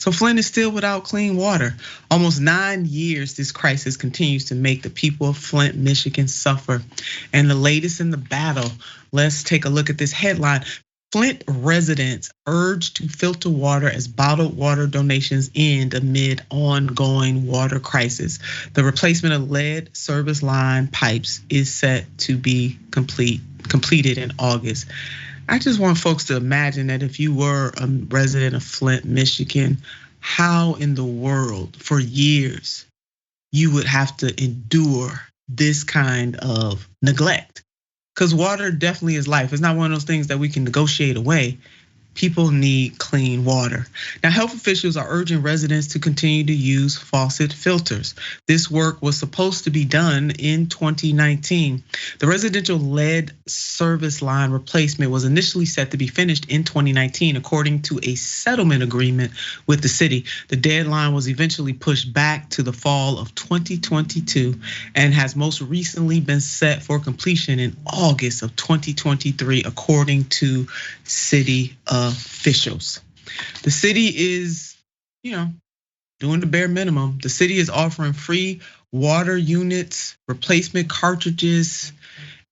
So Flint is still without clean water. Almost 9 years, this crisis continues to make the people of Flint, Michigan suffer. And the latest in the battle, let's take a look at this headline. Flint residents urged to filter water as bottled water donations end amid ongoing water crisis. The replacement of lead service line pipes is set to be completed in August. I just want folks to imagine that if you were a resident of Flint, Michigan, how in the world for years you would have to endure this kind of neglect. Because water definitely is life. It's not one of those things that we can negotiate away. People need clean water. Now, health officials are urging residents to continue to use faucet filters. This work was supposed to be done in 2019. The residential lead service line replacement was initially set to be finished in 2019, according to a settlement agreement with the city. The deadline was eventually pushed back to the fall of 2022 and has most recently been set for completion in August of 2023, according to city officials. The city is, doing the bare minimum. The city is offering free water units, replacement cartridges,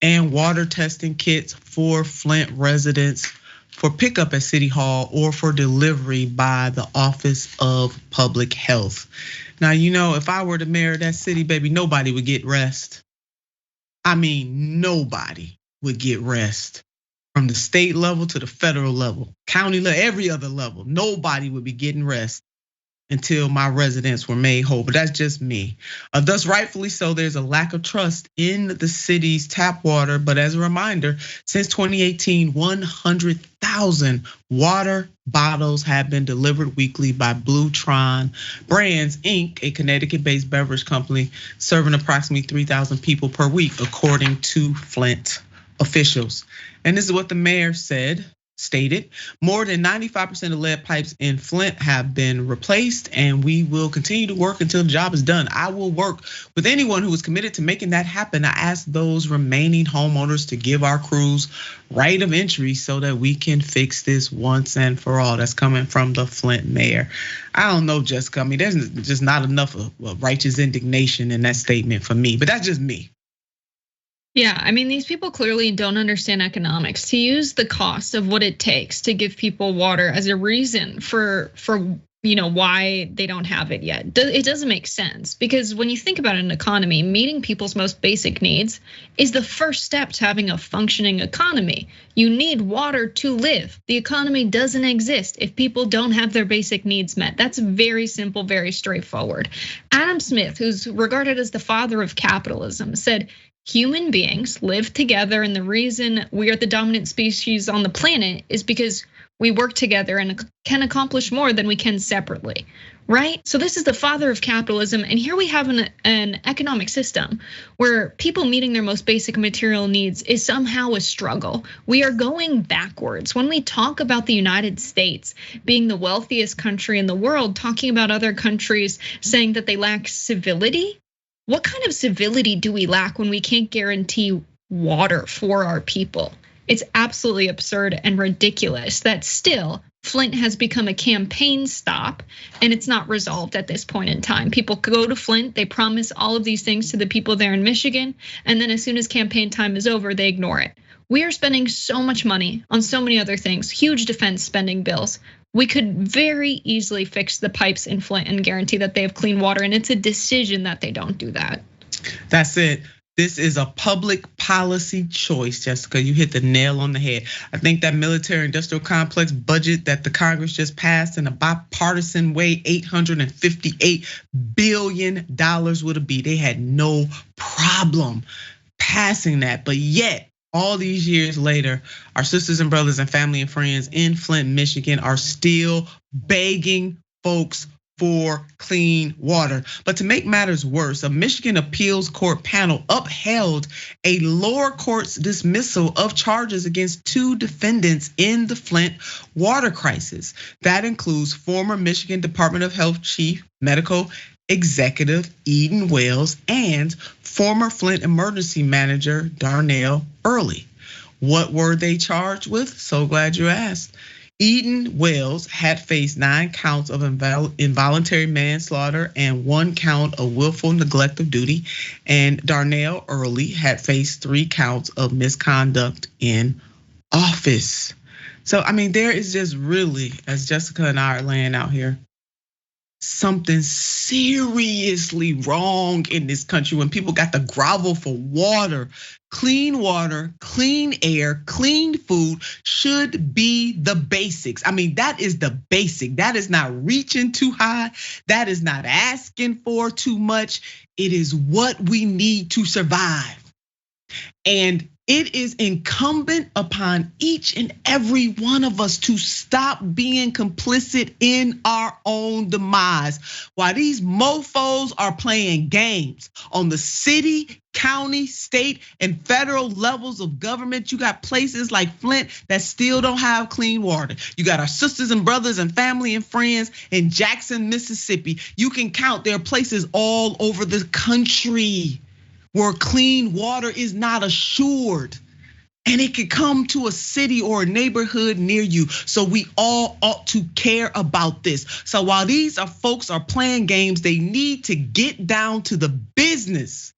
and water testing kits for Flint residents for pickup at City Hall or for delivery by the Office of Public Health. Now, if I were the mayor of that city, baby, nobody would get rest. I mean, nobody would get rest. From the state level to the federal level, county level, every other level, nobody would be getting rest until my residents were made whole. But that's just me. Thus, rightfully so, there's a lack of trust in the city's tap water. But as a reminder, since 2018, 100,000 water bottles have been delivered weekly by Blutron Brands Inc., a Connecticut-based beverage company serving approximately 3,000 people per week, according to Flint officials. And this is what the mayor stated, more than 95% of lead pipes in Flint have been replaced, and we will continue to work until the job is done. I will work with anyone who is committed to making that happen. I ask those remaining homeowners to give our crews right of entry so that we can fix this once and for all. That's coming from the Flint mayor. I don't know, Jessica. I mean, there's just not enough of righteous indignation in that statement for me, but that's just me. Yeah, I mean, these people clearly don't understand economics. To use the cost of what it takes to give people water as a reason for why they don't have it yet, it doesn't make sense. Because when you think about an economy, meeting people's most basic needs is the first step to having a functioning economy. You need water to live. The economy doesn't exist if people don't have their basic needs met. That's very simple, very straightforward. Adam Smith, who's regarded as the father of capitalism, said, human beings live together, and the reason we are the dominant species on the planet is because we work together and can accomplish more than we can separately, right? So this is the father of capitalism, and here we have an economic system where people meeting their most basic material needs is somehow a struggle. We are going backwards. When we talk about the United States being the wealthiest country in the world, talking about other countries saying that they lack civility, what kind of civility do we lack when we can't guarantee water for our people? It's absolutely absurd and ridiculous that still Flint has become a campaign stop and it's not resolved at this point in time. People go to Flint, they promise all of these things to the people there in Michigan, and then as soon as campaign time is over, they ignore it. We are spending so much money on so many other things, huge defense spending bills. We could very easily fix the pipes in Flint and guarantee that they have clean water, and it's a decision that they don't do that. That's it. This is a public policy choice, Jessica. You hit the nail on the head. I think that military industrial complex budget that the Congress just passed in a bipartisan way, $858 billion would be. They had no problem passing that, but yet, all these years later, our sisters and brothers and family and friends in Flint, Michigan are still begging folks for clean water. But to make matters worse, a Michigan appeals court panel upheld a lower court's dismissal of charges against 2 defendants in the Flint water crisis. That includes former Michigan Department of Health Chief Medical Executive Eden Wells and former Flint Emergency Manager Darnell Early. What were they charged with? So glad you asked. Eden Wells had faced 9 counts of involuntary manslaughter and 1 count of willful neglect of duty. And Darnell Early had faced 3 counts of misconduct in office. So, I mean, there is just really, as Jessica and I are laying out here, something seriously wrong in this country when people got to grovel for water, clean air, clean food should be the basics. I mean, that is the basic. That is not reaching too high. That is not asking for too much. It is what we need to survive. And it is incumbent upon each and every one of us to stop being complicit in our own demise. While these mofos are playing games on the city, county, state, and federal levels of government, you got places like Flint that still don't have clean water. You got our sisters and brothers and family and friends in Jackson, Mississippi. You can count, there are places all over the country where clean water is not assured. And it could come to a city or a neighborhood near you. So we all ought to care about this. So while these folks are playing games, they need to get down to the business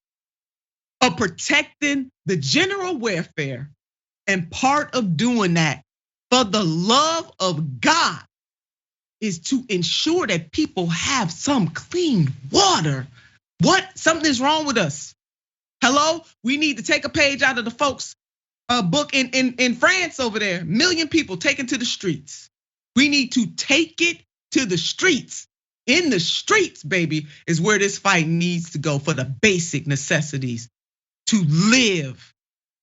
of protecting the general welfare. And part of doing that, for the love of God, is to ensure that people have some clean water. What? Something's wrong with us. Hello, we need to take a page out of the folks' book in France over there. 1 million people taken to the streets. We need to take it to the streets. In the streets, baby, is where this fight needs to go for the basic necessities to live.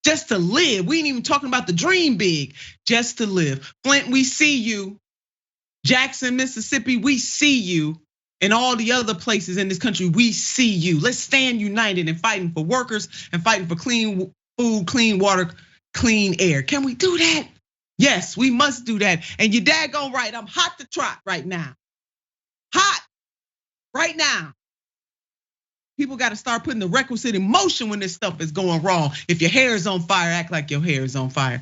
Just to live. We ain't even talking about the dream big, just to live. Flint, we see you. Jackson, Mississippi, we see you. And all the other places in this country, we see you. Let's stand united in fighting for workers and fighting for clean food, clean water, clean air. Can we do that? Yes, we must do that. And you're daggone right, I'm hot to trot right now. Hot right now. People got to start putting the requisite emotion when this stuff is going wrong. If your hair is on fire, act like your hair is on fire.